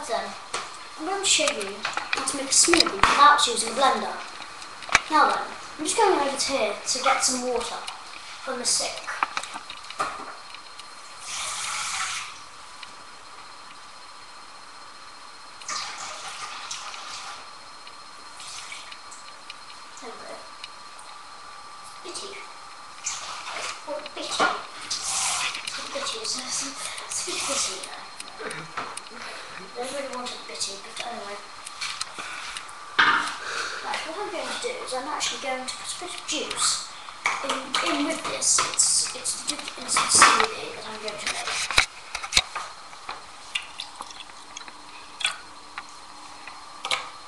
Right then, I'm going to show you how to make a smoothie without using a blender. Now then, I'm just going over to here to get some water from the sink. There we go. Bitty. Or bitty. Bitty is it's a bit bitty though. I don't really want it bitty, but anyway. Right, what I'm going to do is I'm actually going to put a bit of juice in with this. It's the instant smoothie that I'm going to make.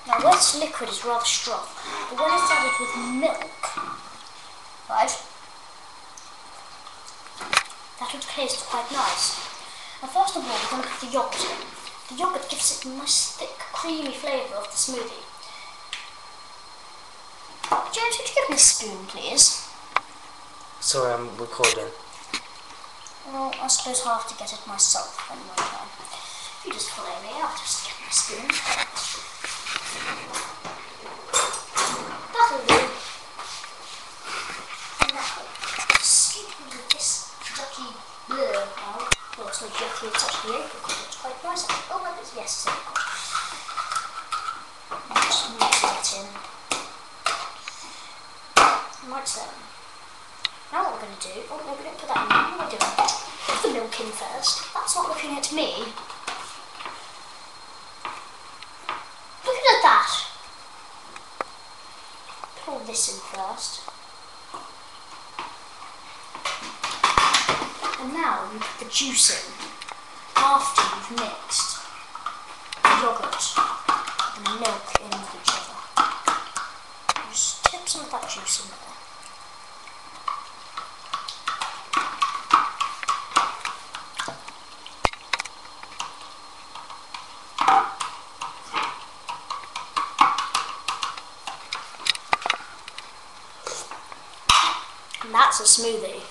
Now this liquid is rather strong, but when it's added with milk, right, that would taste quite nice. Now first of all we're going to put the yoghurt in. The yoghurt gives it a nice thick creamy flavour of the smoothie. James, could you give me a spoon please? Sorry, I'm recording. Well, I suppose I'll have to get it myself anyway. If you just follow me, I'll just get my spoon. That'll do. And now, scoop with this yucky blur now. Well, it's not yucky, it's actually apricot. It's quite nice. Oh, no, yes, it's apricot. I'll just mix that in. Right then. Now what we're going to do, oh no, we don't put that in, what are we doing? Put the milk in first. That's not looking at me. Looking at that. Put all this in first. And now we put the juice in after you've mixed the yoghurt and the milk in with each other. Just tip some of that juice in there. And that's a smoothie.